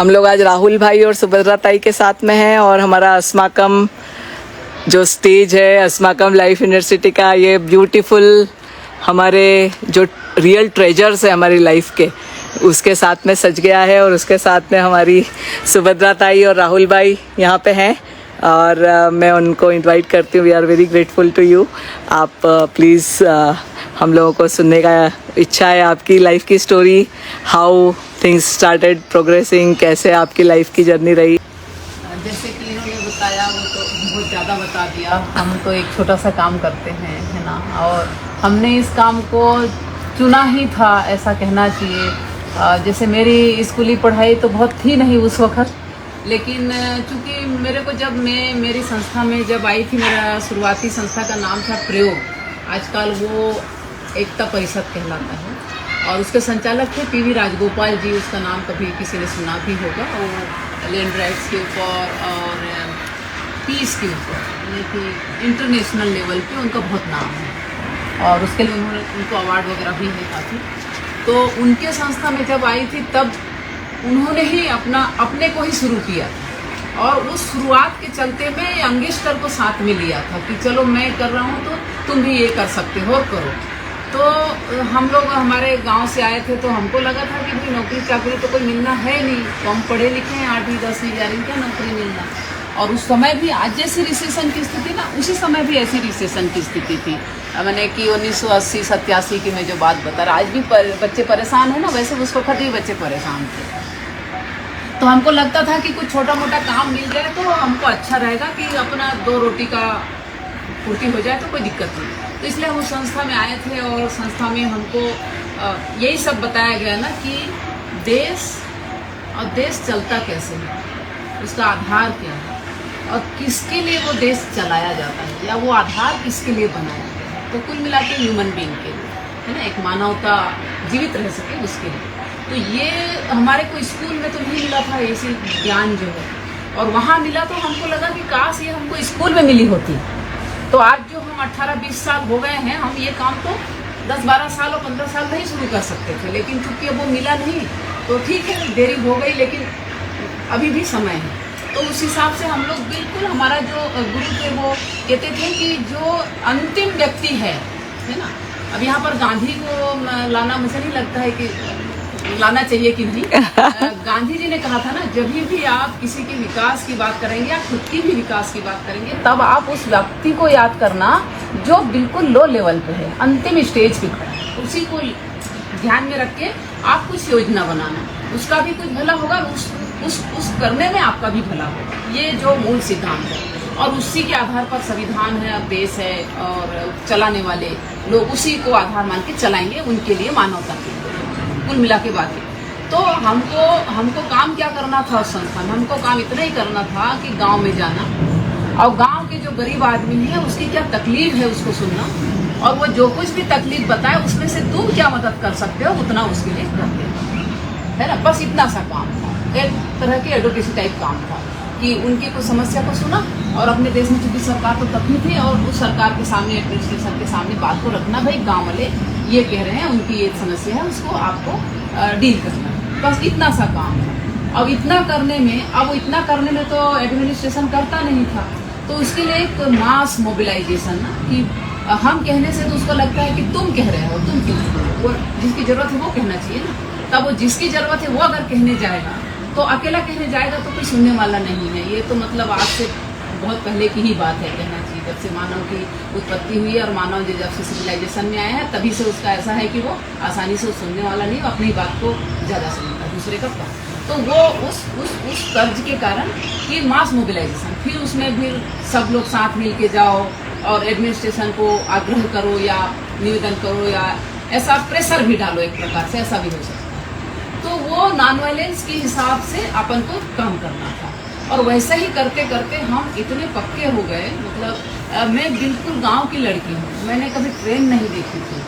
हम लोग आज राहुल भाई और सुभद्रा ताई के साथ में हैं और हमारा अस्माकम जो स्टेज है, अस्माकम लाइफ यूनिवर्सिटी का, ये ब्यूटीफुल हमारे जो रियल ट्रेजर्स है हमारी लाइफ के, उसके साथ में सज गया है। और उसके साथ में हमारी सुभद्रा ताई और राहुल भाई यहाँ पे हैं और मैं उनको इनवाइट करती हूँ। We are very grateful to you. आप प्लीज़ हम लोगों को सुनने का इच्छा है आपकी लाइफ की story, how things started progressing, कैसे आपकी लाइफ की जर्नी रही। जैसे कि इन्होंने बताया वो तो बहुत ज़्यादा बता दिया। हम तो एक छोटा सा काम करते हैं, है ना, और हमने इस काम को चुना ही था, ऐसा कहना चाहिए। जैसे मेरी स्कूली पढ़ाई तो बहुत थी नहीं उस वक्त, लेकिन चूँकि मेरे को जब मैं मेरी संस्था में जब आई थी, मेरा शुरुआती संस्था का नाम था प्रयोग, आजकल वो एकता परिषद कहलाता है, और उसके संचालक थे पीवी राजगोपाल जी। उसका नाम कभी किसी ने सुना भी होगा। वो लैंड राइट्स के ऊपर और पीस के ऊपर, यानी कि इंटरनेशनल लेवल पे उनका बहुत नाम है, और उसके लिए उनको अवार्ड वगैरह भी है काफ़ी। तो उनके संस्था में जब आई थी तब उन्होंने ही अपने को ही शुरू किया, और उस शुरुआत के चलते मैं यंगस्टर को साथ में लिया था कि चलो मैं कर रहा हूँ तो तुम भी ये कर सकते हो और करो। तो हम लोग हमारे गांव से आए थे, तो हमको लगा था कि भाई नौकरी चाकरी तो कोई मिलना है नहीं, कम पढ़े लिखे हैं, 8वीं 10वीं 11वीं, क्या नौकरी मिलना। और उस समय भी आज जैसी रिसेशन की स्थिति ना, उसी समय भी ऐसी रिसेशन की स्थिति थी। मैंने कि 1980-87 की मैं जो बात बता रहा, आज भी बच्चे परेशान है ना, वैसे उस वक्त भी बच्चे परेशान थे। तो हमको लगता था कि कुछ छोटा मोटा काम मिल जाए तो हमको अच्छा रहेगा कि अपना 2 रोटी का पूर्ति हो जाए, तो कोई दिक्कत नहीं। तो इसलिए हम उस संस्था में आए थे, और संस्था में हमको यही सब बताया गया ना कि देश चलता कैसे है, उसका आधार क्या है, और किसके लिए वो देश चलाया जाता है, या वो आधार किसके लिए बनाया गया है। तो कुल मिला के ह्यूमन बीइंग के लिए, है ना, एक मानवता जीवित रह सके उसके लिए। तो ये हमारे को स्कूल में तो नहीं मिला था ऐसी ज्ञान जो है, और वहाँ मिला तो हमको लगा कि काश ये हमको स्कूल में मिली होती। तो आज जो हम 18-20 साल हो गए हैं, हम ये काम तो 10-12 साल और 15 साल में ही शुरू कर सकते थे, लेकिन चूंकि वो मिला नहीं तो ठीक है, देरी हो गई, लेकिन अभी भी समय है। तो उस हिसाब से हम लोग बिल्कुल, हमारा जो गुरु थे वो कहते थे कि जो अंतिम व्यक्ति है ना, अब यहाँ पर गांधी को लाना मुझे नहीं लगता है कि लाना चाहिए कि नहीं। गांधी जी ने कहा था ना, जब भी आप किसी के विकास की बात करेंगे या खुद की भी विकास की बात करेंगे, तब आप उस व्यक्ति को याद करना जो बिल्कुल लो लेवल पे है, अंतिम स्टेज पे खड़ा है, उसी को ध्यान में रख के आप कुछ योजना बनाना, उसका भी कुछ भला होगा, उस करने में आपका भी भला होगा। ये जो मूल सिद्धांत है, और उसी के आधार पर संविधान है, अब देश है, और चलाने वाले लोग उसी को आधार मान के चलाएंगे, उनके लिए, मानवता के लिए, कुल मिला के बात है। तो हमको काम क्या करना था उस संस्था में? हमको काम इतना ही करना था कि गांव में जाना, और गांव के जो गरीब आदमी है उसकी क्या तकलीफ है उसको सुनना, और वो जो कुछ भी तकलीफ बताए उसमें से तुम क्या मदद कर सकते हो उतना उसके लिए कर देना, है ना। बस इतना सा काम था, एक तरह की एडवोकेसी टाइप काम था कि उनकी कुछ समस्या को सुना, और अपने देश में चूंकि सरकार तो तभी थी, और उस सरकार के सामने, एडमिनिस्ट्रेशन के सामने बात को रखना, भाई गाँव वाले ये कह रहे हैं, उनकी ये समस्या है, उसको आपको डील करना, बस इतना सा काम है। अब इतना करने में तो एडमिनिस्ट्रेशन करता नहीं था, तो उसके लिए एक मास मोबिलाइजेशन ना, कि हम कहने से तो उसको लगता है कि तुम कह रहे हो, तुम क्यों, वो जिसकी जरूरत है वो कहना चाहिए ना। तब वो जिसकी जरूरत है वो अगर कहने जाएगा, तो अकेला कहने जाएगा तो कोई सुनने वाला नहीं है। ये तो मतलब आज से बहुत पहले की ही बात है, कहना चाहिए, जब से मानव की उत्पत्ति हुई है, और मानव जब से सिविलाइजेशन में आया है, तभी से उसका ऐसा है कि वो आसानी से सुनने वाला नहीं, अपनी बात को ज़्यादा सुनता है, दूसरे का कम। तो वो उस तर्ज के कारण ये मास मोबिलाइजेशन, फिर उसमें फिर सब लोग साथ मिल के जाओ और एडमिनिस्ट्रेशन को आग्रह करो या निवेदन करो, या ऐसा प्रेशर भी डालो, एक प्रकार से ऐसा भी हो सकता है। तो वो नॉन वायलेंस के हिसाब से अपन को काम करना था, और वैसे ही करते करते हम इतने पक्के हो गए। मतलब मैं बिल्कुल गांव की लड़की हूँ, मैंने कभी ट्रेन नहीं देखी थी।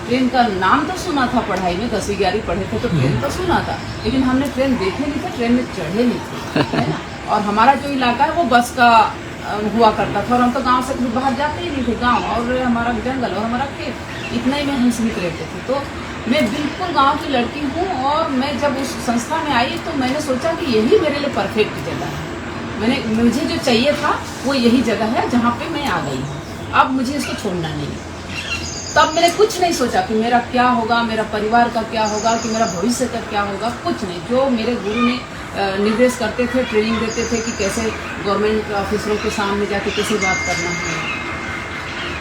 ट्रेन का नाम तो सुना था, पढ़ाई में 10वीं 11वीं पढ़े थे तो ट्रेन तो सुना था, लेकिन हमने ट्रेन देखे नहीं थे, ट्रेन में चढ़े नहीं थे, है ना। और हमारा जो इलाका है वो बस का हुआ करता था, और हम तो गांव से बाहर जाते ही नहीं थे। गांव और हमारा जंगल और हमारा खेत, इतना ही में हम सीमित रहते थे। तो मैं बिल्कुल गांव की लड़की हूँ और मैं जब उस संस्था में आई तो मैंने सोचा कि यही मेरे लिए परफेक्ट जगह है। मुझे जो चाहिए था वो यही जगह है जहाँ पे मैं आ गई हूँ, अब मुझे इसको छोड़ना नहीं। तब मैंने कुछ नहीं सोचा कि मेरा क्या होगा, मेरा परिवार का क्या होगा, कि मेरा भविष्य का क्या होगा, कुछ नहीं। जो मेरे गुरु ने निर्देश करते थे, ट्रेनिंग देते थे कि कैसे गवर्नमेंट ऑफिसरों के सामने जाके कैसे बात करना है,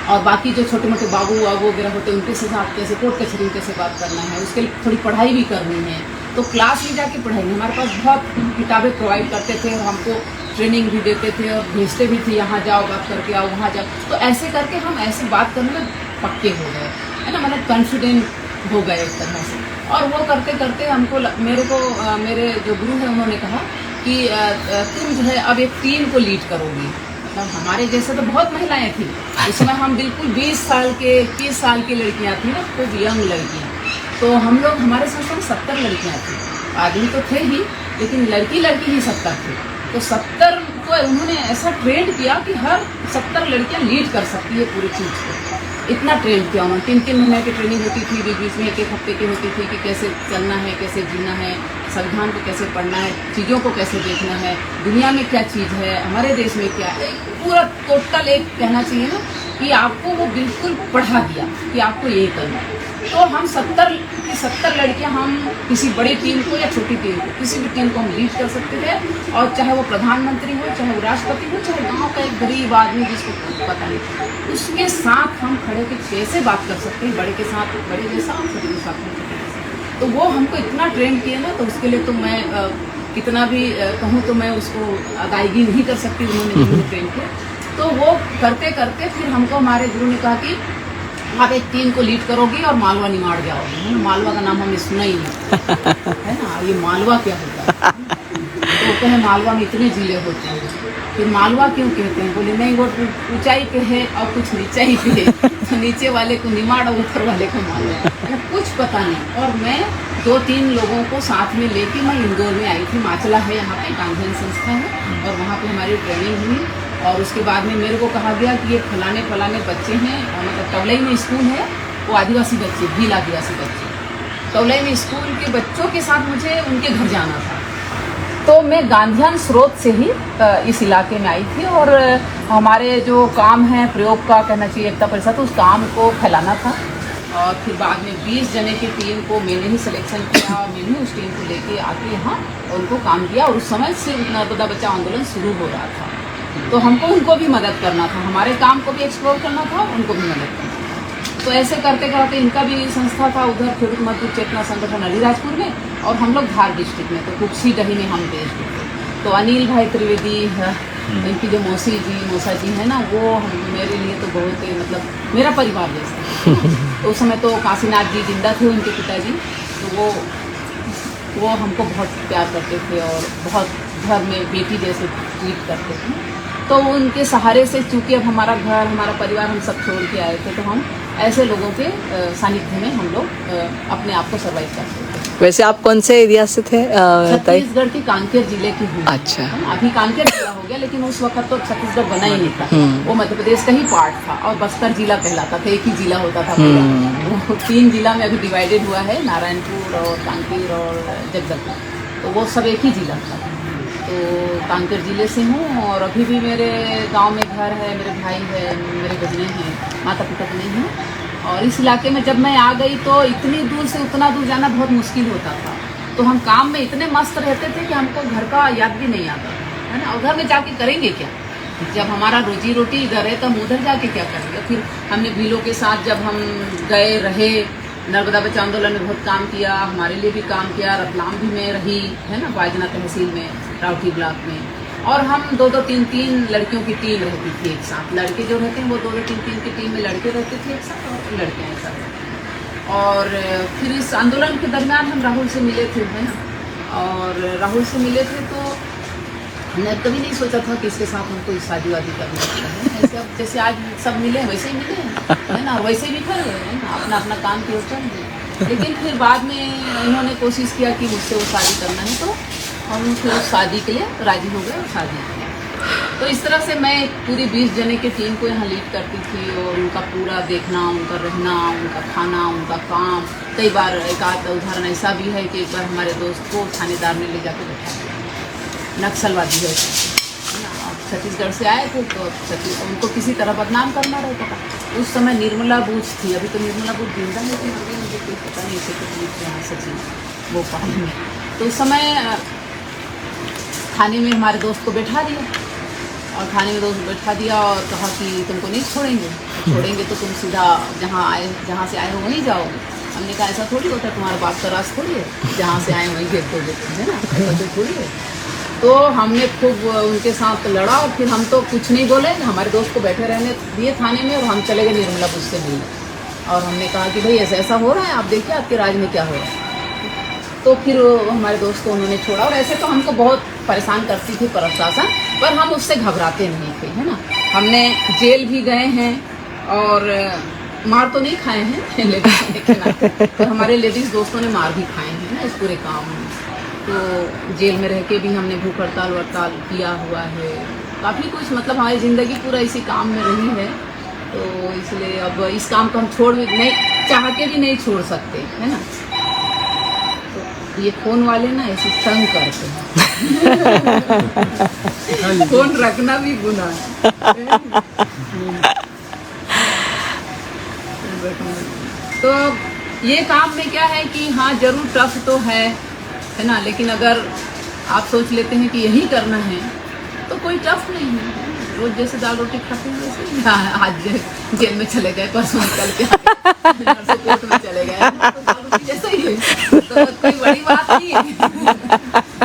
और बाकी जो छोटे मोटे बाबू वाबू वगैरह होते हैं उनके साथ कैसे कोर्ट कचहरी में कैसे बात करना है, उसके लिए थोड़ी पढ़ाई भी करनी है। तो क्लास में जाके पढ़ाई, हमारे पास बहुत किताबें प्रोवाइड करते थे और हमको ट्रेनिंग भी देते थे और भेजते भी थे, यहाँ जाओ बात करके आओ, वहाँ जाओ। तो ऐसे करके हम ऐसे बात करने में पक्के हो गए, है ना, मतलब कॉन्फिडेंट हो गए एक तरह से। और वो करते करते हमको मेरे जो गुरु हैं उन्होंने कहा कि तुम जो है अब एक टीम को लीड करोगी। मतलब हमारे जैसे तो बहुत महिलाएं थी उस समय, हम बिल्कुल 20 साल के 21 साल की लड़कियां थी ना, खूब यंग लड़कियां। तो हम लोग, हमारे संस्था में 70 लड़कियां थी, आदमी तो थे ही लेकिन लड़की ही 70 थी। तो 70 को उन्होंने ऐसा ट्रेंड किया कि हर 70 लड़कियां लीड कर सकती है पूरी चीज़ को। इतना ट्रेंड किया उन्होंने, 3-3 महीने की ट्रेनिंग होती थी, बीच में 1-1 हफ्ते की होती थी कि कैसे चलना है, कैसे जीना है, संविधान को कैसे पढ़ना है, चीज़ों को कैसे देखना है, दुनिया में क्या चीज़ है, हमारे देश में क्या है, पूरा टोटल एक कहना चाहिए ना कि आपको वो बिल्कुल पढ़ा दिया कि आपको ये करना है। तो हम 70 लड़कियां, हम किसी बड़ी टीम को या छोटी टीम को, किसी भी टीम को हम लीड कर सकते थे। और चाहे वो प्रधानमंत्री हो, चाहे वो राष्ट्रपति हो, चाहे गांव का एक गरीब आदमी जिसको पता नहीं, उसके साथ हम खड़े के कैसे बात कर सकते हैं, बड़े के साथ बड़े जैसा, छोटे के साथ छोटे जैसा। तो वो हमको इतना ट्रेन किया ना, तो उसके लिए तो मैं कितना भी कहूँ तो मैं उसको अदायगी नहीं कर सकती, उन्होंने ट्रेन किया। तो वो करते करते फिर हमको हमारे गुरु ने कहा कि आप एक टीम को लीड करोगी और मालवा निमाड़ जाओगी, है ना। मालवा का नाम हमने सुना ही नहीं, है ना, ये मालवा क्या होता है। तो कहे मालवा में इतने जिले होते हैं, फिर मालवा क्यों कहते हैं, बोले नहीं वो ऊंचाई पे है और कुछ नीचाई पे है, तो नीचे वाले को निमाड़ और ऊपर वाले को मालवा, कुछ पता नहीं। और मैं 2-3 लोगों को साथ में लेके मैं इंदौर में आई थी, माचला है यहाँ पे, गांधी संस्था है, और वहाँ पे हमारी ट्रेनिंग हुई। और उसके बाद में मेरे को कहा गया कि ये फलाने बच्चे हैं, मतलब तवलई में स्कूल है, वो आदिवासी बच्चे, भील आदिवासी बच्चे, तवलई में स्कूल के बच्चों के साथ मुझे उनके घर जाना था। तो मैं गांधीयन स्रोत से ही इस इलाके में आई थी, और हमारे जो काम है प्रयोग का कहना चाहिए एकता परिषद, उस काम को फैलाना था। और फिर बाद में 20 जने की टीम को मैंने ही सिलेक्शन किया और मैंने ही उस टीम को लेके आके यहाँ उनको काम किया। और उस समय से नर्मदा बचाओ आंदोलन शुरू हो रहा था, तो हमको उनको भी मदद करना था, हमारे काम को भी एक्सप्लोर करना था, उनको भी मदद करना था। तो ऐसे करते करते इनका भी संस्था था उधर खेडूत मजदूर चेतना संगठन अलीराजपुर में, और हम लोग धार डिस्ट्रिक्ट में, तो कुक्सी डही में हम बेस्ड थे। तो अनिल भाई त्रिवेदी, इनकी जो मौसा जी है ना, वो मेरे लिए तो बहुत मतलब मेरा परिवार जैसा। तो उस समय तो काशीनाथ जी जिंदा थे, उनके पिताजी, तो वो हमको बहुत प्यार करते थे और बहुत घर में बेटी जैसे ट्रीट करते थे। तो उनके सहारे से, चूँकि अब हमारा घर, हमारा परिवार हम सब छोड़ के आए थे, तो हम ऐसे लोगों के सानिध्य में हम लोग अपने आप को सर्वाइव करते थे। वैसे आप कौन से एरिया से थे? छत्तीसगढ़ की कांकेर जिले की हूँ। अच्छा। अभी कांकेर जिला हो गया, लेकिन उस वक्त तो छत्तीसगढ़ बना ही नहीं था, वो मध्य प्रदेश का ही पार्ट था, और बस्तर जिला कहलाता था, एक ही जिला होता था पूरा। वो 3 जिला में अभी डिवाइडेड हुआ है, नारायणपुर और कांकेर और जगदलपुर, तो वो सब एक ही जिला था। तो कांकेर जिले से हूँ, और अभी भी मेरे गांव में घर है, मेरे भाई है, मेरे बहनें हैं, माता पिता तो नहीं हैं। और इस इलाके में जब मैं आ गई तो इतनी दूर से उतना दूर जाना बहुत मुश्किल होता था। तो हम काम में इतने मस्त रहते थे कि हमको घर का याद भी नहीं आता, है ना। और घर में जाके करेंगे क्या, जब हमारा रोजी रोटी इधर है तो हम उधर जाके क्या करेंगे। फिर हमने भीलों के साथ जब हम गए रहे, नर्मदा बचाओ आंदोलन में बहुत काम किया, हमारे लिए भी काम किया, रतलाम भी में रही, है ना, बाजना तहसील में, रावटी ब्लॉक में। और हम 2-2, 3-3 लड़कियों की टीम रहती थी एक साथ। लड़के जो रहते हैं वो 2-2, 3-3 की टीम में लड़के रहते थे एक साथ, और लड़कियाँ एक साथ। और फिर इस आंदोलन के दरमियान हम राहुल से मिले थे, है ना। और राहुल से मिले थे तो हमने कभी नहीं सोचा था कि इसके साथ हमको शादी वादी करना है। ऐसे अब जैसे आज सब मिले वैसे ही मिले, है ना, और वैसे भी कर रहे हैं ना, अपना अपना काम की ओर चल रहे। लेकिन फिर बाद में इन्होंने कोशिश किया कि मुझसे वो शादी करना है, तो हम फिर उस शादी के लिए राजी हो गए और शादी की। तो इस तरह से मैं पूरी 20 जने की टीम को यहाँ लीड करती थी और उनका पूरा देखना, उनका रहना, उनका खाना, उनका काम। कई बार एक आध उदाहरण ऐसा भी है कि एक बार हमारे दोस्त को थानेदार ने ले जाकर बैठा दिया, नक्सलवादी है ना, छत्तीसगढ़ से आए थे तो उनको किसी तरह बदनाम करना रहता था। उस समय निर्मला बूथ थी, अभी तो निर्मला बूथ जिंदा नहीं थी, मुझे कोई पता नहीं, इसे तकलीफ यहाँ सचिन भोपाल में। तो उस समय थाने में हमारे दोस्त को बैठा दिया और थाने में दोस्त बैठा दिया और कहा कि तुमको नहीं छोड़ेंगे तो तुम सीधा जहाँ से आए हो वहीं जाओगे। हमने कहा ऐसा थोड़ी होता है, तुम्हारा बाप का राज थोड़ी है, जहाँ से आए वहीं घेर दोगे, है ना, ऐसा तो थोड़ी है। तो हमने खूब उनके साथ लड़ा और फिर हम तो कुछ नहीं बोले, हमारे दोस्त को बैठे रहने दिए थाने में और हम चले गए निर्मला बुद्ध से मिलने। और हमने कहा कि भाई ऐसा ऐसा हो रहा है, आप देखिए आपके राज में क्या हो रहा है। तो फिर हमारे दोस्त को उन्होंने छोड़ा। और ऐसे तो हमको बहुत परेशान करती थी प्रशासन, पर हम उससे घबराते नहीं थे, है ना। हमने जेल भी गए हैं और मार तो नहीं खाए हैं लेकिन तो हमारे लेडीज़ दोस्तों ने मार भी खाए हैं ना इस पूरे काम में। तो जेल में रह के भी हमने भूख हड़ताल किया हुआ है, काफ़ी कुछ, मतलब हमारी ज़िंदगी पूरा इसी काम में रही है। तो इसलिए अब इस काम को हम छोड़ नहीं, चाह के भी नहीं छोड़ सकते, है ना। तो ये फ़ोन वाले ना ऐसे तंग करते हैं फ़ोन रखना भी गुनाह है। तो ये काम में क्या है कि हाँ जरूर टफ तो है ना, लेकिन अगर आप सोच लेते हैं कि यही करना है तो कोई टफ नहीं है। रोज जैसे दाल रोटी खाते हैं वैसे आज जेल में चले गए, परसों निकल के कोर्ट में चले गए, तो दाल रोटी जैसा ही है, तो कोई बड़ी बात नहीं है।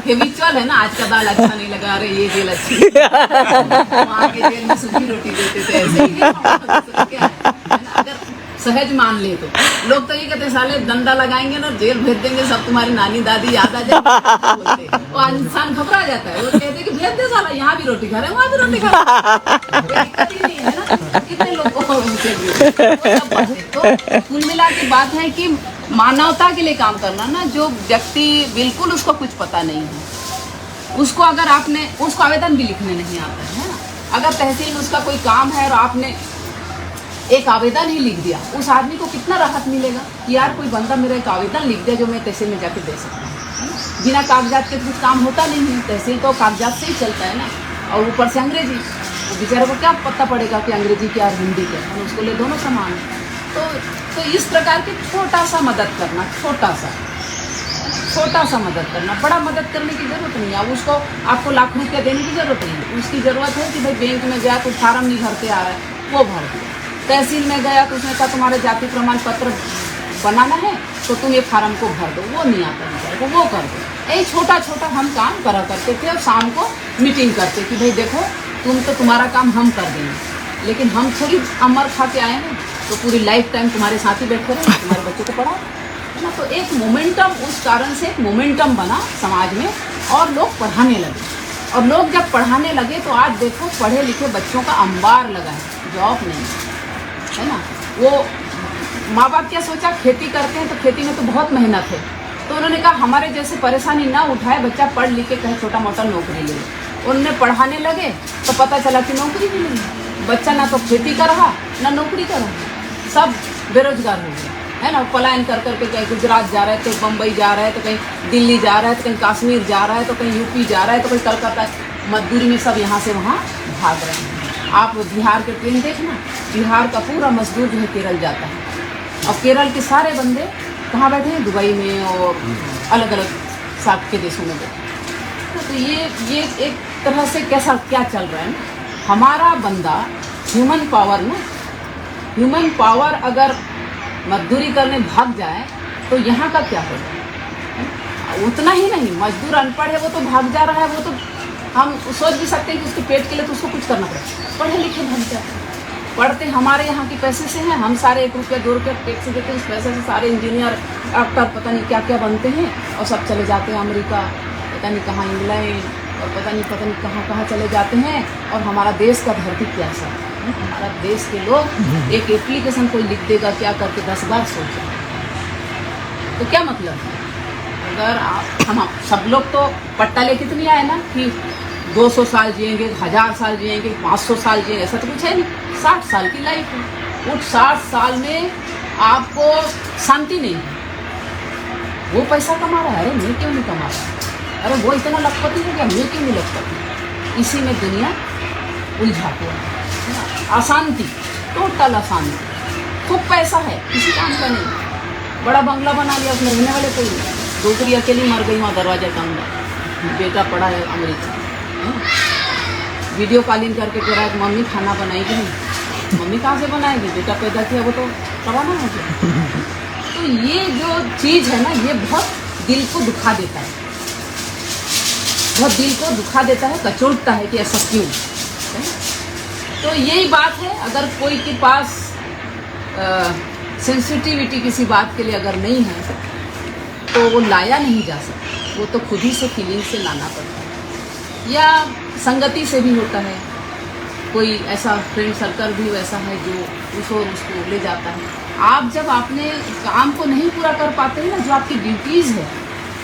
हेबिचुअल है ना, आज का दाल अच्छा नहीं लगा, अरे ये जेल अच्छी वहाँ के जेल में सूखी रोटी देते थे, ऐसे ही क्या है ना। अगर सहज मान ले तो लोग तो ये कहते साले डंडा लगाएंगे ना जेल भेज देंगे, सब तुम्हारी नानी दादी याद आ जाएगी, वो इंसान घबरा जाता है। वो कहते कि भेज दे साला, यहाँ भी रोटी खा रहे हैं वहाँ भी रोटी खा रहे हैं, है ना। कितने लोग तो कुल मिला के बात है कि मानवता के लिए काम करना ना, जो व्यक्ति बिल्कुल उसको कुछ पता नहीं है, उसको अगर आपने उसको आवेदन भी लिखने नहीं आता है ना, अगर तहसील में उसका कोई काम है और आपने एक आवेदन ही लिख दिया, उस आदमी को कितना राहत मिलेगा कि यार कोई बंदा मेरा एक आवेदन लिख दिया जो मैं तहसील में जाके दे सकता हूँ। बिना कागजात के कुछ काम होता नहीं है, तहसील तो कागजात से ही चलता है ना। और ऊपर से अंग्रेजी, वो बेचारे को क्या पता पड़ेगा कि अंग्रेजी क्या और हिंदी क्या, हम उसको ले दोनों समान है। तो इस प्रकार की छोटा सा मदद करना, छोटा सा मदद करना, बड़ा मदद करने की ज़रूरत नहीं है। उसको आपको लाख रुपया देने की ज़रूरत नहीं है, उसकी ज़रूरत है कि भाई बैंक में गया तो फार्म नहीं भरते आ रहा है, वो भर दिया। तहसील में गया तो उसने कहा तुम्हारा जाति प्रमाण पत्र बनाना है तो तुम ये फार्म को भर दो, वो नहीं आता है वो कर दो। यही छोटा छोटा हम काम करा करते थे और शाम को मीटिंग करते कि भाई देखो तुम तो तुम्हारा काम हम कर देंगे, लेकिन हम थोड़ी अमर खा के आए हैं तो पूरी लाइफ टाइम तुम्हारे साथ ही बैठे रहे, तुम्हारे बच्चों को पढ़ाओ, है ना। तो एक मोमेंटम, उस कारण से एक मोमेंटम बना समाज में और लोग पढ़ाने लगे। और लोग जब पढ़ाने लगे तो आज देखो पढ़े लिखे बच्चों का अंबार लगा है, जॉब नहीं है ना। वो माँ बाप क्या सोचा, खेती करते हैं तो खेती में तो बहुत मेहनत है, तो उन्होंने कहा हमारे जैसे परेशानी ना उठाए, बच्चा पढ़ लिख के कहीं छोटा मोटा नौकरी ले। उन्होंने पढ़ाने लगे तो पता चला कि नौकरी भी नहीं, बच्चा ना तो खेती कर रहा ना नौकरी कर रहा, सब बेरोजगार हो गए, है ना। पलायन कर करके कहीं गुजरात जा रहे हैं तो बम्बई जा रहे हैं, तो कहीं दिल्ली जा रहा है, तो कहीं कश्मीर जा रहा है, तो कहीं यूपी जा रहा है, तो कहीं कलकत्ता, मजदूरी में सब यहाँ से वहाँ भाग रहे हैं। आप बिहार के ट्रेन देखना, बिहार का पूरा मजदूर जो है केरल जाता है, और केरल के सारे बंदे कहाँ बैठे हैं, दुबई में और अलग अलग साथ के देशों में बैठे। तो ये एक तरह से कैसा क्या चल रहा है ना, हमारा बंदा ह्यूमन पावर ना, ह्यूमन पावर अगर मजदूरी करने भाग जाए तो यहाँ का क्या होगा। उतना ही नहीं, मजदूर अनपढ़ है वो तो भाग जा रहा है, वो तो हम सोच भी सकते हैं कि उसके पेट के लिए तो उसको कुछ करना पड़ेगा। पढ़े लिखे भाग जाते हैं, पढ़ते हमारे यहाँ के पैसे से हैं, हम सारे 1 रुपया 2 रुपया टैक्स देते हैं, उस पैसे से सारे इंजीनियर डॉक्टर पता नहीं क्या क्या बनते हैं, और सब चले जाते हैं अमेरिका, पता नहीं कहाँ इंग्लैंड, और पता नहीं कहाँ कहाँ चले जाते हैं। और हमारा देश का धरती कैसा है, हमारा देश के लोग एक एप्लीकेशन कोई लिख देगा क्या करके 10 बार सोचें, तो क्या मतलब है। अगर हम सब लोग तो पट्टा लेके तो नहीं आए ना कि 200 साल जिएंगे, 1000 साल जिएंगे, 500 साल जिएंगे, ऐसा तो कुछ है नहीं। 60 साल की लाइफ है। उस 60 साल में आपको शांति नहीं है। वो पैसा कमा रहा है, अरे मैं क्यों नहीं कमा रहा, अरे वो इतना लखपति हो गया, मैं क्यों नहीं लखपति। इसी में दुनिया उलझा हुआ है। अशांति, टोटल अशांति। खूब पैसा है, किसी काम का नहीं। बड़ा बंगला बना लिया, उसमें रहने वाले कोई नहीं। दूसरी अकेली मर गई वहाँ दरवाजे के अंदर, बेटा पड़ा है अमेरिका। वीडियो कॉलिंग करके कह रहा है मम्मी खाना बनाएगी नहीं। मम्मी कहाँ से बनाएगी, बेटा पैदा किया वो तो करवाना है। तो ये जो चीज़ है ना, ये बहुत दिल को दुखा देता है, बहुत दिल को दुखा देता है, कचोटता है कि ऐसा क्यों है? तो यही बात है, अगर कोई के पास सेंसिटिविटी किसी बात के लिए अगर नहीं है तो वो लाया नहीं जा सकता, वो तो खुद ही से फीलिंग से लाना पड़ता है। या संगति से भी होता है, कोई ऐसा फ्रेंड सर्कल भी वैसा है जो उसको ले जाता है। आप जब अपने काम को नहीं पूरा कर पाते हैं ना, जो आपकी ड्यूटीज़ है,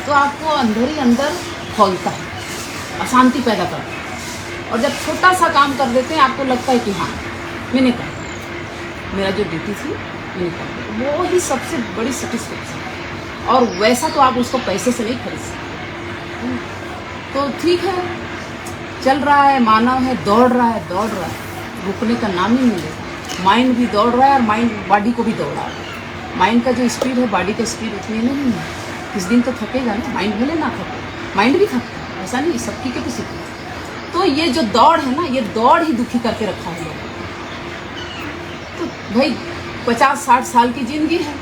तो आपको अंदर ही अंदर खोलता है, अशांति पैदा करता है। और जब छोटा सा काम कर देते हैं, आपको लगता है कि हाँ मैंने कर, मेरा जो ड्यूटी थी मैंने कर, वो ही सबसे बड़ी सेटिस्फेक्शन है। और वैसा तो आप उसको पैसे से नहीं खरीद सकते। तो ठीक है, चल रहा है, मानव है, दौड़ रहा है, रुकने का नाम ही नहीं लेगा। माइंड भी दौड़ रहा है और माइंड बॉडी को भी दौड़ा रहा है। माइंड का जो स्पीड है, बॉडी का स्पीड उतनी नहीं है। किस दिन तो थकेगा ना, माइंड भले ना थके, माइंड भी थकता है, ऐसा नहीं, सबकी कैपेसिटी। तो ये जो दौड़ है ना, ये दौड़ ही दुखी करके रखा है लोगों को। तो भाई 50-60 साल की जिंदगी है,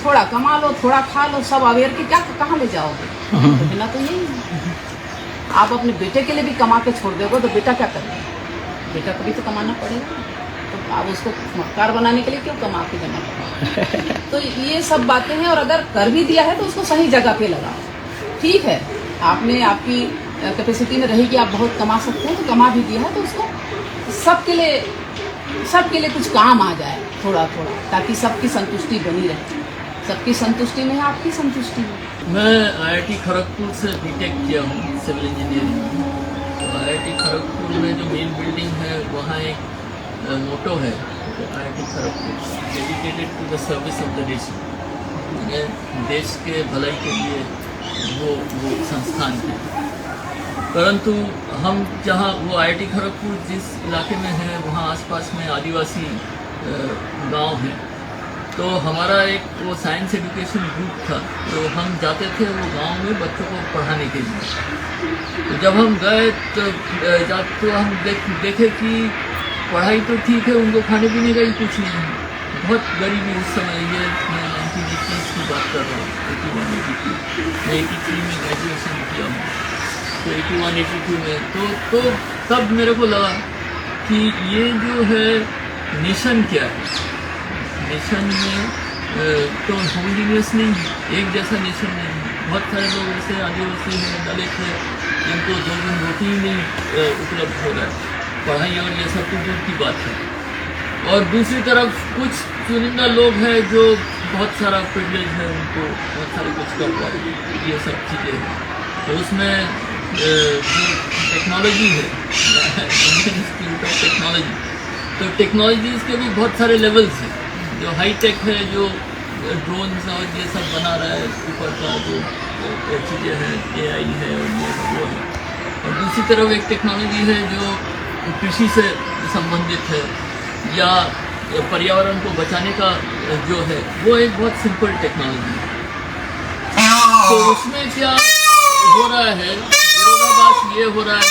थोड़ा कमा लो, थोड़ा खा लो, सब अवेयर के क्या कहाँ ले जाओगे? कहना तो यही है। आप अपने बेटे के लिए भी कमा के छोड़ दोगे तो बेटा क्या करेगा? बेटा को भी तो कमाना पड़ेगा। तो आप उसको मक्कार बनाने के लिए क्यों कमा के जमा करो? तो ये सब बातें हैं। और अगर कर भी दिया है तो उसको सही जगह पे लगाओ। ठीक है, आपने आपकी कैपेसिटी में रही कि आप बहुत कमा सकते हैं, तो कमा भी दिया है तो उसको सबके लिए कुछ काम आ जाए थोड़ा थोड़ा, ताकि सबकी संतुष्टि बनी रहे। सबकी संतुष्टि में है आपकी संतुष्टि में। मैं IIT खड़गपुर से बीटेक किया हूँ सिविल इंजीनियरिंग। तो IIT खड़गपुर में जो मेन बिल्डिंग है, वहाँ एक मोटो है, IIT Kharagpur dedicated to the service of the nation, देश के भलाई के लिए वो संस्थान है। परंतु हम जहाँ वो IIT खड़गपुर जिस इलाके में है, वहाँ आसपास में आदिवासी गांव हैं। तो हमारा एक वो साइंस एजुकेशन ग्रुप था, तो हम जाते थे वो गांव में बच्चों को पढ़ाने के लिए। तो जब हम गए तो हम देखे कि पढ़ाई तो ठीक है, उनको खाने पीने का ही कुछ नहीं है, बहुत गरीबी उस समय। ये मैं 1980 की बात कर रहा हूँ, 81-82, मैं 83 में ग्रेजुएशन किया हूँ, तो 81-82 में तो तब मेरे को लगा कि ये जो है नेशन क्या है। नेशन में तो होमोजीनियस नहीं, एक जैसा नेशन नहीं। बहुत सारे लोग ऐसे आदिवासी हैं, दलित हैं, जिनको 2 दिन रोटी ही नहीं उपलब्ध हो रहा है, पढ़ाई और ये सब तो दूर की बात है। और दूसरी तरफ कुछ चुनिंदा लोग हैं जो बहुत सारा प्रिविलेज है, उनको बहुत सारे कुछ कर पा रहे हैं, ये सब चीज़ें हैं। तो उसमें जो टेक्नोलॉजी है, इंस्टीट्यूट ऑफ टेक्नोलॉजी, तो टेक्नोलॉजीज़ के भी बहुत सारे लेवल्स हैं। जो हाई टेक है, जो ड्रोन्स और ये सब बना रहा है, ऊपर का जो चीज़ें हैं, AI है और ये सब वो है। और दूसरी तरफ एक टेक्नोलॉजी है जो कृषि से संबंधित है, या पर्यावरण को बचाने का जो है, वो एक बहुत सिंपल टेक्नोलॉजी है। तो उसमें क्या हो रहा है, विरोधाभास ये हो रहा है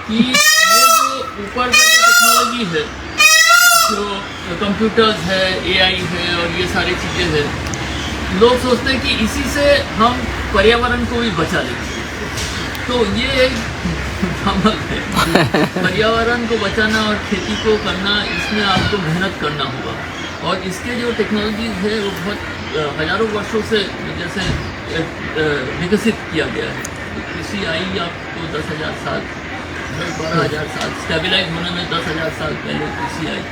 कि ये जो ऊपर का जो टेक्नोलॉजी है, जो कंप्यूटर्स है, AI है और ये सारी चीज़ें हैं, लोग सोचते हैं कि इसी से हम पर्यावरण को भी बचा लेंगे। तो ये एक भ्रम है। पर्यावरण को बचाना और खेती को करना, इसमें आपको मेहनत करना होगा। और इसके जो टेक्नोलॉजीज़ है वो बहुत हज़ारों वर्षों से जैसे विकसित किया गया है। कृषि आई आपको 10,000 साल, 12,000 साल, स्टेबलाइज होने में 10,000 साल पहले कृषि आई।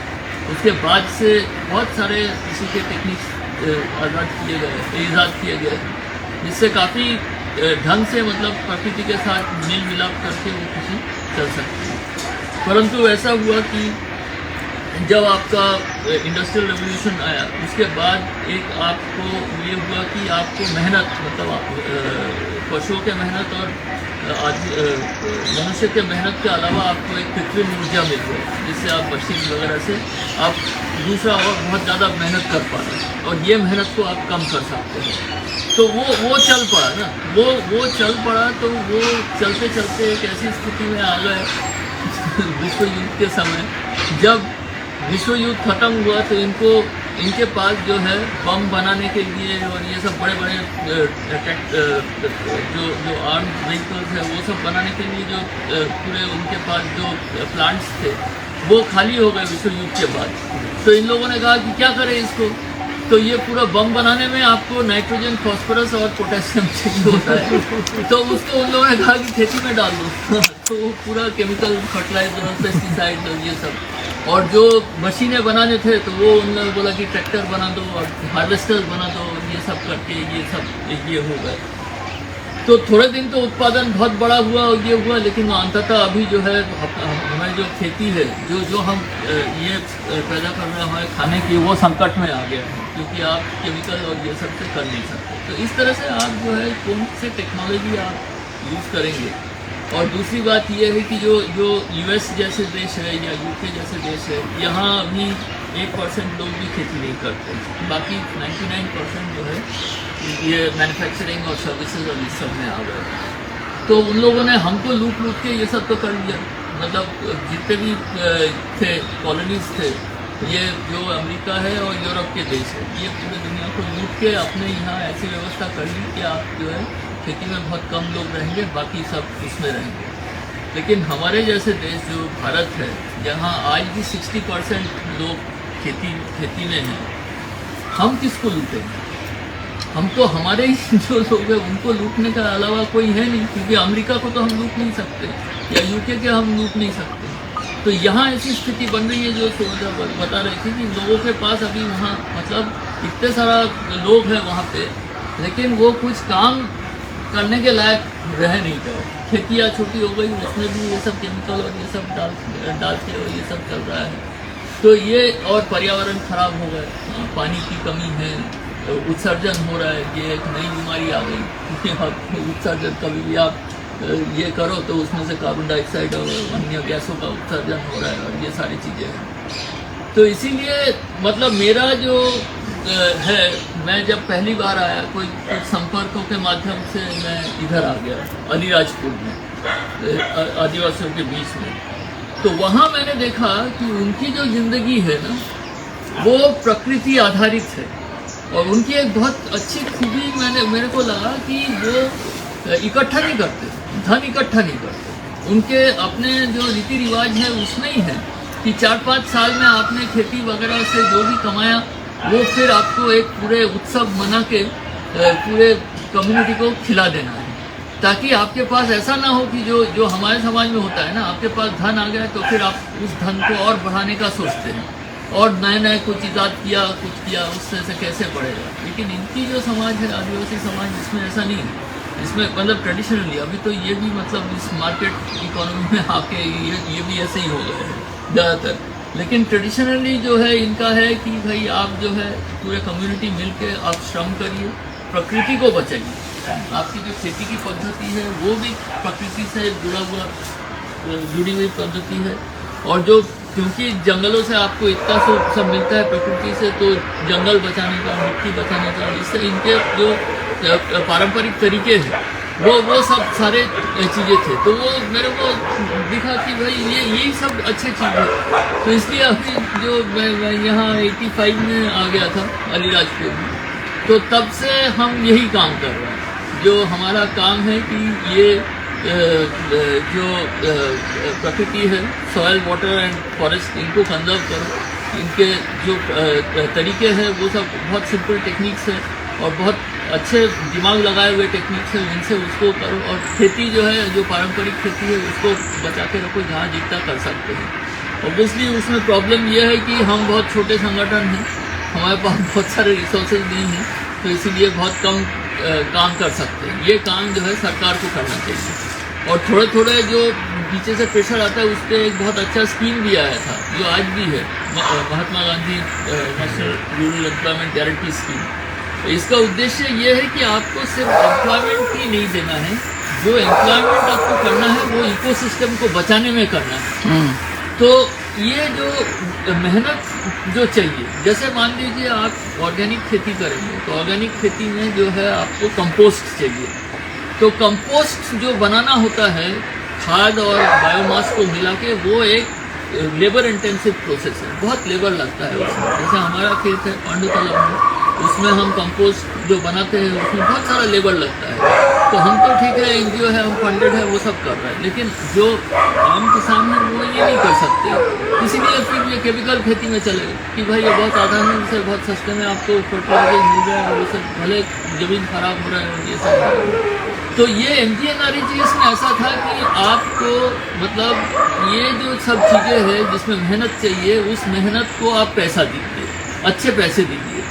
उसके बाद से बहुत सारे कृषि के टेक्निक्स ईजाद किए गए, जिससे काफ़ी ढंग से मतलब प्रकृति के साथ मेल मिलाप करके वो खुशी चल सकती है। परंतु ऐसा हुआ कि जब आपका इंडस्ट्रियल रेवोल्यूशन आया उसके बाद एक आपको ये हुआ कि आपको मेहनत मतलब आप पशुओं के मेहनत और मनुष्य के मेहनत के अलावा आपको एक कृत्रिम ऊर्जा मिल गई जिससे आप मशीन वगैरह से आप दूसरा और बहुत ज़्यादा मेहनत कर पा रहे हैं और ये मेहनत को आप कम कर सकते हैं। तो वो चल पड़ा ना, वो चल पड़ा तो वो चलते चलते एक ऐसी स्थिति में आ गए विश्व युद्ध के समय। जब विश्व युद्ध खत्म हुआ तो इनके पास जो है बम बनाने के लिए और ये सब बड़े बड़े जो आर्म व्हीकल्स है वो सब बनाने के लिए जो पूरे उनके पास जो प्लांट्स थे वो खाली हो गए विश्व युद्ध के बाद। तो इन लोगों ने कहा कि क्या करें इसको, तो ये पूरा बम बनाने में आपको नाइट्रोजन, फास्फोरस और पोटेशियम चाहिए होता है। तो उसको उन लोगों ने कहा कि खेती में डाल दो तो वो पूरा केमिकल फर्टिलाइजर और पेस्टिसाइड और ये सब, और जो मशीनें बनाने थे तो वो उन लोगों ने बोला कि ट्रैक्टर बना दो और हार्वेस्टर बना दो, ये सब करके ये सब ये हो गए। तो थोड़े दिन तो उत्पादन बहुत बड़ा हुआ और ये हुआ, लेकिन अंततः अभी जो है हमें जो खेती है जो हम ये पैदा कर रहे हैं हमारे खाने की, वो संकट में आ गया है क्योंकि आप केमिकल और ये सब से कर नहीं सकते। तो इस तरह से आप जो है कौन से टेक्नोलॉजी आप यूज़ करेंगे। और दूसरी बात यह है कि जो यूएस जैसे देश है या यूके जैसे देश है, यहाँ अभी 1% लोग भी खेती नहीं करते, बाकी 99% जो है ये मैन्युफैक्चरिंग और सर्विसेज और इस सब में आ गए। तो उन लोगों ने हमको लूट के ये सब तो कर लिया, मतलब जितने भी थे कॉलोनीज थे, ये जो अमेरिका है और यूरोप के देश है, ये पूरी दुनिया को लूट के अपने यहाँ ऐसी व्यवस्था कर ली कि आप जो है खेती में बहुत कम लोग रहेंगे, बाकी सब उसमें रहेंगे। लेकिन हमारे जैसे देश जो भारत है, जहाँ आज भी 60% लोग खेती में हैं, हम किसको लूटेंगे? हमको हमारे ही जो लोग हैं उनको लूटने का अलावा कोई है नहीं, क्योंकि अमेरिका को तो हम लूट नहीं सकते या यूके के हम लूट नहीं सकते। तो यहाँ ऐसी स्थिति बन रही है जो सोचा बता रही थी कि लोगों के पास अभी वहाँ मतलब इतने सारा लोग हैं वहाँ पे, लेकिन वो कुछ काम करने के लायक रह नहीं गए। खेतियाँ छोटी हो गई, उसमें भी ये सब केमिकल और ये सब डाल के और ये सब चल रहा है। तो ये और पर्यावरण खराब हो गए, पानी की कमी है, उत्सर्जन हो रहा है, ये एक नई बीमारी आ गई। आप उत्सर्जन कभी भी आप ये करो तो उसमें से कार्बन डाइऑक्साइड और अन्य गैसों का उत्सर्जन हो रहा है और ये सारी चीज़ें हैं। तो इसीलिए मतलब मेरा जो है, मैं जब पहली बार आया कुछ संपर्कों के माध्यम से मैं इधर आ गया अलीराजपुर में आदिवासियों के बीच में। तो वहाँ मैंने देखा कि उनकी जो ज़िंदगी है ना, वो प्रकृति आधारित है और उनकी एक बहुत अच्छी खूबी मेरे को लगा कि वो इकट्ठा नहीं करते, धन इकट्ठा नहीं करते। उनके अपने जो रीति रिवाज है उसमें ही है कि 4-5 साल में आपने खेती वगैरह से जो भी कमाया वो फिर आपको एक पूरे उत्सव मना के पूरे कम्युनिटी को खिला देना है, ताकि आपके पास ऐसा ना हो कि जो हमारे समाज में होता है ना, आपके पास धन आ गया तो फिर आप उस धन को और बढ़ाने का सोचते हैं और नए कुछ ईजाद किया, कुछ किया, उससे से कैसे बढ़ेगा। लेकिन इनकी जो समाज है आदिवासी समाज, इसमें ऐसा नहीं है। इसमें मतलब ट्रेडिशनली अभी तो ये भी मतलब इस मार्केट इकोनॉमी में आके ये भी ऐसे ही हो गए हैं ज़्यादातर। लेकिन ट्रेडिशनली जो है इनका है कि भाई आप जो है पूरे कम्युनिटी मिल के आप श्रम करिए, प्रकृति को बचाइए। आपकी जो खेती की पद्धति है वो भी प्रकृति से जुड़ी हुई पद्धति है। और जो क्योंकि जंगलों से आपको इतना सब मिलता है प्रकृति से, तो जंगल बचाने का, मिट्टी बचाने का, इससे इनके जो पारंपरिक तरीके हैं वो सब सारे चीज़ें थे। तो वो मेरे को दिखा कि भाई यही सब अच्छी चीज़ है। तो इसलिए अभी जो मैं यहाँ 85 में आ गया था अलीराजपुर में, तो तब से हम यही काम कर रहे हैं। जो हमारा काम है कि ये जो प्रकृति है, सॉयल, वाटर एंड फॉरेस्ट, इनको कंजर्व करो। इनके जो तरीके हैं वो सब बहुत सिंपल टेक्निक्स है और बहुत अच्छे दिमाग लगाए हुए टेक्निक्स हैं, जिनसे उसको करो। और खेती जो है, जो पारंपरिक खेती है, उसको बचा के रखो जहाँ जितना कर सकते हैं। ऑब्वियसली उसमें प्रॉब्लम यह है कि हम बहुत छोटे संगठन हैं, हमारे पास बहुत सारे रिसोर्सेज नहीं हैं, तो इसीलिए बहुत कम काम कर सकते हैं। ये काम जो है सरकार को करना चाहिए। और थोड़े थोड़े जो पीछे से प्रेशर आता है, उस पर एक बहुत अच्छा स्कीम भी आया था जो आज भी है, Mahatma Gandhi National Rural Employment Guarantee Scheme. तो इसका उद्देश्य ये है कि आपको सिर्फ एम्प्लॉयमेंट ही नहीं देना है, जो एम्प्लॉयमेंट आपको करना है वो इकोसिस्टम को बचाने में करना है। तो ये जो मेहनत जो चाहिए, जैसे मान लीजिए आप ऑर्गेनिक खेती करेंगे तो ऑर्गेनिक खेती में जो है आपको कंपोस्ट चाहिए। तो कंपोस्ट जो बनाना होता है खाद और बायोमास को मिला के, वो एक लेबर इंटेंसिव प्रोसेस है, बहुत लेबर लगता है उसमें। जैसे हमारा खेत है पांडु तालाब में, उसमें हम कंपोस्ट जो बनाते हैं उसमें बहुत सारा लेबर लगता है। तो हम तो ठीक है, एनजीओ है, हम फंडेड है, वो सब कर रहे हैं, लेकिन जो आम किसान है वो ये नहीं कर सकते। इसीलिए फिर ये केमिकल खेती में चले गए कि भाई ये बहुत आसान है, इससे बहुत सस्ते में आपको फर्टिलाइजर मिल रहा है और वो सब, भले ज़मीन खराब हो रहा है और ये सब। तो ये MGNREGA में ऐसा था कि आपको मतलब ये जो सब चीज़ें हैं जिसमें मेहनत चाहिए, उस मेहनत को आप पैसा दीजिए, अच्छे पैसे दीजिए।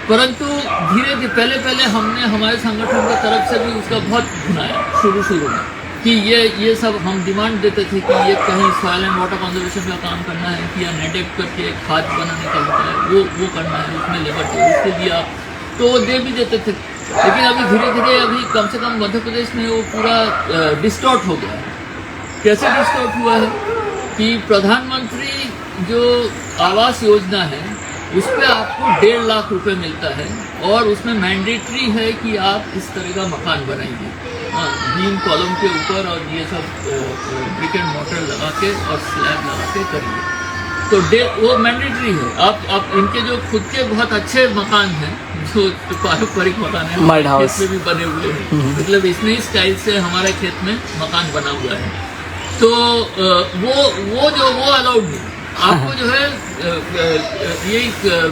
परंतु धीरे धीरे पहले हमने हमारे संगठन की तरफ से भी उसका बहुत भुनाया शुरू में कि ये सब हम डिमांड देते थे कि ये कहीं सॉइल एंड वाटर कंजर्वेशन का काम करना है कि या नेडेप करके खाद बनाने का होता है वो करना है, उसमें लेबर चाहिए, उसके लिए आप तो वो दे भी देते थे। लेकिन अभी धीरे धीरे अभी कम से कम मध्य प्रदेश में वो पूरा डिस्टॉर्ट हो गया है। कैसे डिस्टॉर्ट हुआ है कि प्रधानमंत्री जो आवास योजना है उस पर आपको 1.5 लाख रुपए मिलता है और उसमें मैंडेटरी है कि आप इस तरह का मकान बनाइए, बीम कॉलम के ऊपर और ये सब ब्रिक एंड मोर्टर लगा के और स्लैब लगा के करिए। तो वो मैंडेटरी है। आप इनके जो खुद के बहुत अच्छे मकान हैं, जो पारंपरिक मकान है, मड हाउस खेत में भी बने हुए हैं, मतलब इसमें ही स्टाइल से हमारे खेत में मकान बना हुआ है। तो वो अलाउड नहीं, आपको जो है ये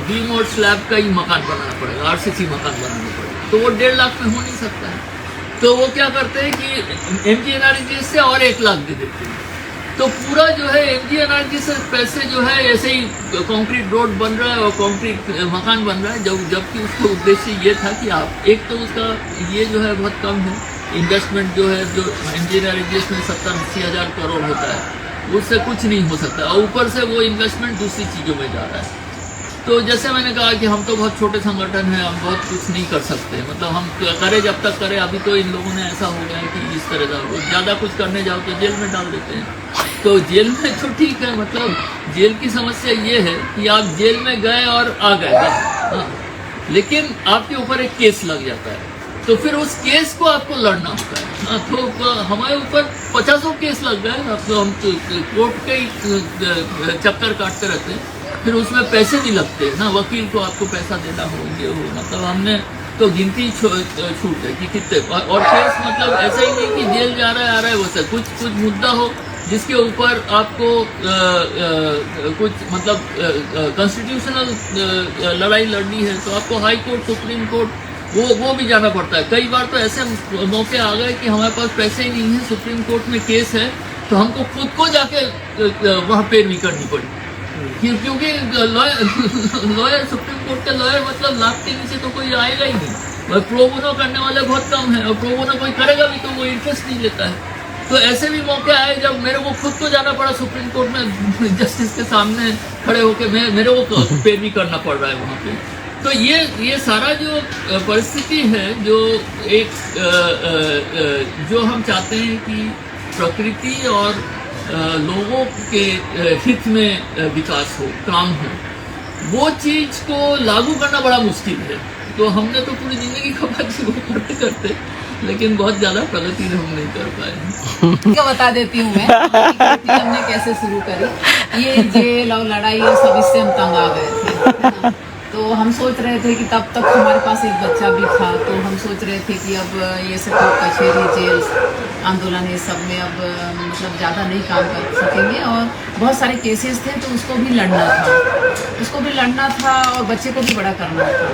बीम और स्लैब का ही मकान बनाना पड़ेगा, RCC मकान बनाना पड़ेगा। तो वो 1.5 लाख में हो नहीं सकता है। तो वो क्या करते हैं कि MGNREGA से और 1 लाख दे देते हैं। तो पूरा जो है MGNREGA से पैसे जो है ऐसे ही कंक्रीट रोड बन रहा है और कंक्रीट मकान बन रहा है, जबकि उसका उद्देश्य ये था कि आप एक तो उसका ये जो है बहुत कम है इन्वेस्टमेंट, जो है जो MGNREGA में 70-80 हज़ार करोड़ होता है, उससे कुछ नहीं हो सकता और ऊपर से वो इन्वेस्टमेंट दूसरी चीज़ों में जा रहा है। तो जैसे मैंने कहा कि हम तो बहुत छोटे संगठन हैं, हम बहुत कुछ नहीं कर सकते, मतलब हम करें जब तक करें। अभी तो इन लोगों ने ऐसा हो गया है कि इस तरह का ज़्यादा कुछ करने जाओ तो जेल में डाल देते हैं। तो जेल में तो ठीक है, मतलब जेल की समस्या ये है कि आप जेल में गए और आ गए, लेकिन आपके ऊपर एक केस लग जाता है, तो फिर उस केस को आपको लड़ना होता है। तो हमारे ऊपर 50 केस लग गए, तो हम तो कोर्ट के ही चक्कर काटते रहते हैं, फिर उसमें पैसे नहीं लगते ना, वकील को आपको पैसा देना हो, ये हो, मतलब हमने तो गिनती छूट है कि कितने। और केस मतलब ऐसा ही नहीं कि जेल जा रहा है आ रहा है, वैसा कुछ मुद्दा हो जिसके ऊपर आपको कुछ मतलब कॉन्स्टिट्यूशनल लड़ाई लड़नी है, तो आपको हाई कोर्ट, सुप्रीम कोर्ट वो भी जाना पड़ता है। कई बार तो ऐसे मौके आ गए कि हमारे पास पैसे ही नहीं है, सुप्रीम कोर्ट में केस है, तो हमको खुद को जाके वहाँ पैरवी करनी पड़ी, क्योंकि लॉयर सुप्रीम कोर्ट के लॉयर मतलब लाख के नीचे तो कोई आएगा ही नहीं। प्रो बोनो करने वाले बहुत कम है और प्रो बोनो कोई करेगा भी तो वो इंटरेस्ट नहीं लेता है। तो ऐसे भी मौके आए जब मेरे को खुद को जाना पड़ा सुप्रीम कोर्ट में, जस्टिस के सामने खड़े होकर मेरे को पैरवी करना पड़ रहा है वहाँ पे। तो ये सारा जो परिस्थिति है, जो एक जो हम चाहते हैं कि प्रकृति और लोगों के हित में विकास हो, काम हो, वो चीज को लागू करना बड़ा मुश्किल है। तो हमने तो पूरी जिंदगी खपाती वो करते करते, लेकिन बहुत ज्यादा प्रगति हम नहीं कर पाए। क्या बता देती हूँ मैं कि हमने कैसे शुरू करी। ये जेल और लड़ाई और सब इससे हम तंग आ गए थे। तो हम सोच रहे थे कि तब तक हमारे पास एक बच्चा भी था, तो हम सोच रहे थे कि अब ये सब कचहरी, जेल, आंदोलन, ये सब में अब मतलब ज़्यादा नहीं काम कर सकेंगे और बहुत सारे केसेस थे, तो उसको भी लड़ना था और बच्चे को भी बड़ा करना था।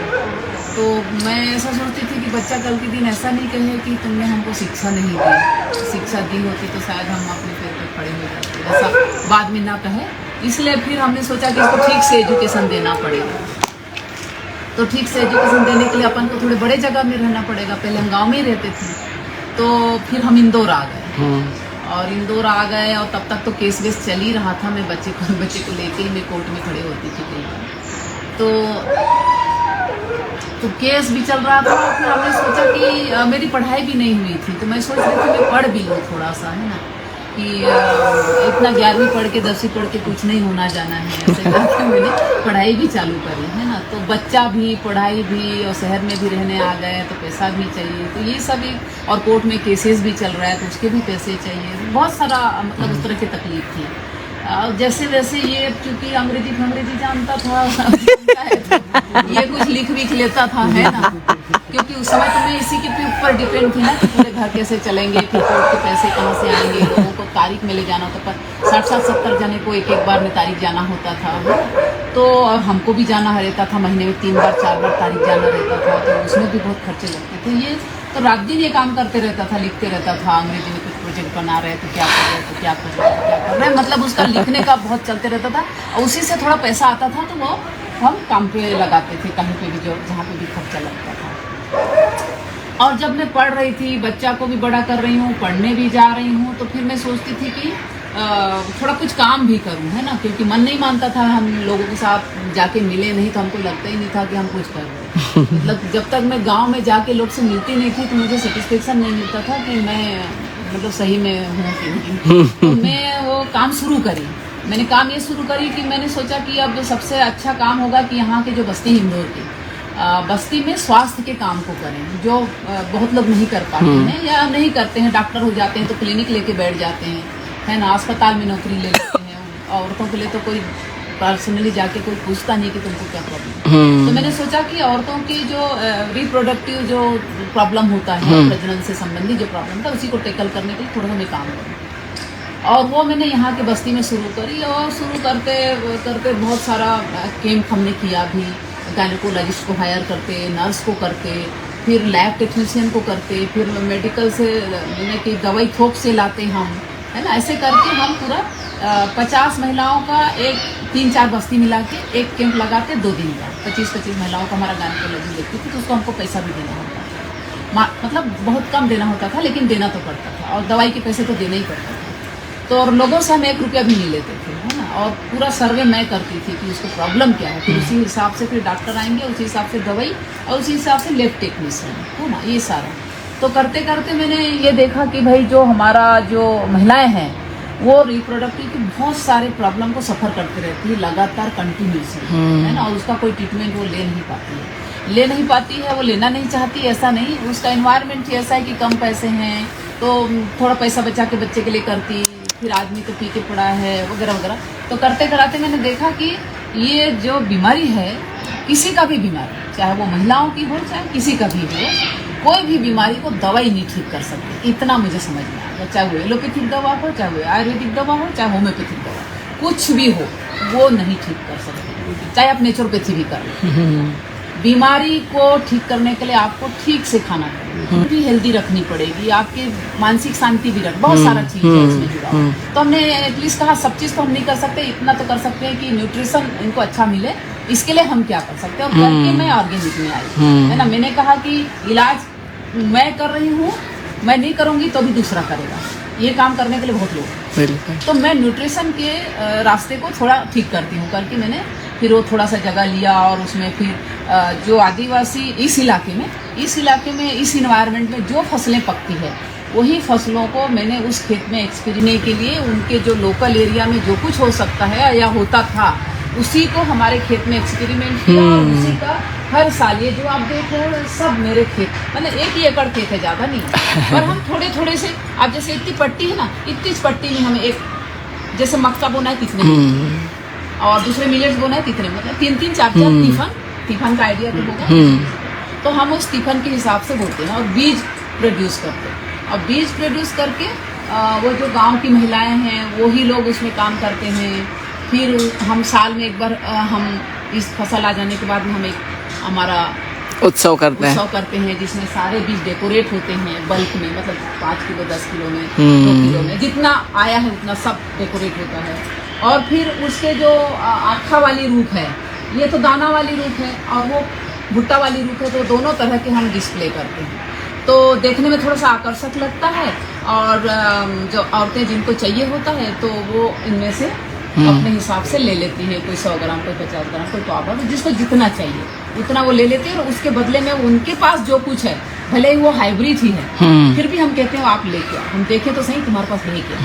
तो मैं ऐसा सोचती थी कि बच्चा कल के दिन ऐसा नहीं कहे कि तुमने हमको शिक्षा नहीं दी, शिक्षा दी होती तो शायद हम अपने पैर पर खड़े हो जाते, ऐसा बाद में ना कहे। इसलिए फिर हमने सोचा कि इसको ठीक से एजुकेशन देना पड़ेगा। तो ठीक से एजुकेशन देने के लिए अपन को थोड़े बड़े जगह में रहना पड़ेगा। पहले हम गांव में ही रहते थे, तो फिर हम इंदौर आ गए। और इंदौर आ गए और तब तक तो केस वेस चल ही रहा था। मैं बच्चे को लेके ही मैं कोर्ट में खड़े होती थी कई बार। तो केस भी चल रहा था। फिर हमने सोचा कि मेरी पढ़ाई भी नहीं हुई थी, तो मैं सोच रही थी मैं पढ़ भी लूँ थोड़ा सा, है ना, कि इतना 11वीं पढ़ के 10वीं पढ़ के कुछ नहीं होना जाना है, ऐसे करके मैंने पढ़ाई भी चालू करी, है ना। तो बच्चा भी, पढ़ाई भी, और शहर में भी रहने आ गए तो पैसा भी चाहिए, तो ये सब एक, और कोर्ट में केसेस भी चल रहा है तो उसके भी पैसे चाहिए, बहुत सारा मतलब उस तरह की तकलीफ थी। जैसे वैसे ये चूंकि अंग्रेजी जानता था ये कुछ लिख लेता था, है ना, क्योंकि उस समय तो मैं इसी के ऊपर डिपेंड थी ना कि पूरे घर कैसे चलेंगे, फिर कोर्ट के पैसे कहाँ से आएंगे, लोगों को तारीख में ले जाना होता था। 60-70 जने को एक बार में तारीख जाना होता था, तो और हमको भी जाना रहता था, महीने में 3 बार 4 बार तारीख जाना रहता था, तो उसमें भी बहुत खर्चे लगते थे। ये तो रात दिन ये काम करते रहता था, लिखते रहता था, अंग्रेजी में कुछ प्रोजेक्ट बना रहे तो क्या कर रहे, तो क्या कर रहे, क्या कर रहे, मतलब उसका लिखने का बहुत चलते रहता था। और उसी से थोड़ा पैसा आता था तो वो हम काम पे लगाते थे, कहीं पे भी, जो जहाँ पे भी खर्चा लगता था। और जब मैं पढ़ रही थी, बच्चा को भी बड़ा कर रही हूँ, पढ़ने भी जा रही हूँ, तो फिर मैं सोचती थी कि थोड़ा कुछ काम भी करूँ, है ना, क्योंकि मन नहीं मानता था। हम लोगों के साथ जाके मिले नहीं तो हमको लगता ही नहीं था कि हम कुछ कर रहे हैं। मतलब जब तक मैं गांव में जाके लोग से मिलती नहीं थी तो मुझे सेटिस्फेक्शन नहीं मिलता था कि मैं मतलब सही में हूँ कि नहीं। तो मैं वो काम शुरू करी। मैंने काम ये शुरू करी कि मैंने सोचा कि अब सबसे अच्छा काम होगा कि यहाँ के जो बस्ती है इंदौर की, बस्ती में स्वास्थ्य के काम को करें, जो बहुत लोग नहीं कर पाते हैं या नहीं करते हैं। डॉक्टर हो जाते हैं तो क्लिनिक लेके बैठ जाते हैं, है ना, अस्पताल में नौकरी ले लेते हैं। औरतों के लिए तो कोई पर्सनली जाके कोई पूछता नहीं कि तुमको क्या प्रॉब्लम। तो मैंने सोचा कि औरतों की जो रिप्रोडक्टिव जो प्रॉब्लम होता है, प्रजनन से संबंधित जो प्रॉब्लम था, उसी को टैकल करने के लिए थोड़ा सा मैं काम करूँ। और वो मैंने यहाँ के बस्ती में शुरू करी। और शुरू करते करते बहुत सारा कैंप हमने किया भी, गायनेकोलॉजिस्ट को हायर करते, नर्स को करते, फिर लैब टेक्नीशियन को करते, फिर मेडिकल से कि दवाई थोक से लाते हम, है ना। ऐसे करके हम पूरा 50 महिलाओं का एक 3-4 बस्ती मिला के एक कैंप लगाते 2 दिन का। 25-25 महिलाओं का हमारा गायनेकोलॉजी देखती थी, तो उसको हमको पैसा भी देना होता था, मतलब बहुत कम देना होता था, लेकिन देना तो पड़ता था। और दवाई के पैसे तो देना ही पड़ता था। तो और लोगों से हम 1 रुपया भी नहीं लेते थे, है ना। और पूरा सर्वे मैं करती थी कि उसको प्रॉब्लम क्या है, फिर उसी हिसाब से फिर डॉक्टर आएंगे, उसी हिसाब से दवाई, और उसी हिसाब से लैब टेक्नीशियन, है ना, ये सारा। तो करते करते मैंने ये देखा कि भाई जो हमारा जो महिलाएं हैं वो रिप्रोडक्टिव की बहुत सारे प्रॉब्लम को सफ़र करते रहती है लगातार, कंटिन्यूसली, है ना। और उसका कोई ट्रीटमेंट वो ले नहीं पाती है, वो लेना नहीं चाहती, ऐसा नहीं। उसका एनवायरनमेंट ही ऐसा है कि कम पैसे हैं तो थोड़ा पैसा बचा के बच्चे के लिए करती, फिर आदमी तो पी के पड़ा है वगैरह वगैरह। तो करते कराते मैंने देखा कि ये जो बीमारी है, किसी का भी बीमारी, चाहे वो महिलाओं की हो चाहे किसी का भी हो, कोई भी बीमारी को दवाई नहीं ठीक कर सकती। इतना मुझे समझ में आ गया। चाहे वो एलोपैथिक दवा हो, चाहे वो आयुर्वेदिक दवा हो, चाहे होम्योपैथिक दवा, कुछ भी हो, वो नहीं ठीक कर सकती। चाहे आप नेचुरोपैथी भी कर लो, बीमारी को ठीक करने के लिए आपको ठीक से खाना पड़ेगा, भी हेल्दी रखनी पड़ेगी, आपकी मानसिक शांति भी रख, बहुत सारा चीज है इसमें जुड़ा। तो हमने एटलीस्ट कहा सब चीज तो हम नहीं कर सकते, इतना तो कर सकते हैं कि न्यूट्रिशन इनको अच्छा मिले, इसके लिए हम क्या कर सकते हैं। और करके मैं ऑर्गेनिक में आई, है ना। मैंने कहा कि इलाज मैं कर रही हूँ, मैं नहीं करूँगी तो भी दूसरा करेगा, ये काम करने के लिए बहुत लोग। तो मैं न्यूट्रिशन के रास्ते को थोड़ा ठीक करती हूँ करके मैंने फिर वो थोड़ा सा जगह लिया। और उसमें फिर जो आदिवासी इस इलाके में इस इन्वायरमेंट में जो फसलें पकती है, वही फसलों को मैंने उस खेत में एक्सपेरिमेंट के लिए उनके जो लोकल एरिया में जो कुछ हो सकता है या होता था, उसी को हमारे खेत में एक्सपेरिमेंट किया। और उसी का हर साल ये जो आप देख रहे हो सब मेरे खेत, मतलब 1 ही एकड़ खेत है, ज़्यादा नहीं। और हम थोड़े थोड़े से, आप जैसे इतनी पट्टी है ना, इतनी पट्टी में हमें एक, जैसे मक्का बोना है कितने और दूसरे मिलेट्स बोना है कितने, मतलब 3-3, 4-4 तिफन का आइडिया तो होगा। तो हम उस तिफन के हिसाब से बोते हैं और बीज प्रोड्यूस करते हैं। और बीज प्रोड्यूस करके वो जो गांव की महिलाएं हैं वही लोग उसमें काम करते हैं। फिर हम साल में एक बार हम इस फसल आ जाने के बाद हम एक हमारा उत्सव करते हैं जिसमें सारे बीज डेकोरेट होते हैं बल्क में, मतलब 5 किलो 10 किलो में 2 किलो में जितना आया है उतना सब डेकोरेट होता है। और फिर उसके जो आखा वाली रूप है, ये तो दाना वाली रूप है, और वो भुट्टा वाली रूप है, तो दोनों तरह के हम डिस्प्ले करते हैं। तो देखने में थोड़ा सा आकर्षक लगता है, और जो औरतें जिनको चाहिए होता है तो वो इनमें से अपने हिसाब से ले लेती है, कोई 100 ग्राम, कोई 50 ग्राम, कोई पाउडर, जिसको जितना चाहिए उतना वो ले लेते हैं। और उसके बदले में उनके पास जो कुछ है, भले ही वो हाइब्रिड ही है, फिर भी हम कहते हैं आप लेके आओ, हम देखें तो सही तुम्हारे पास है क्या।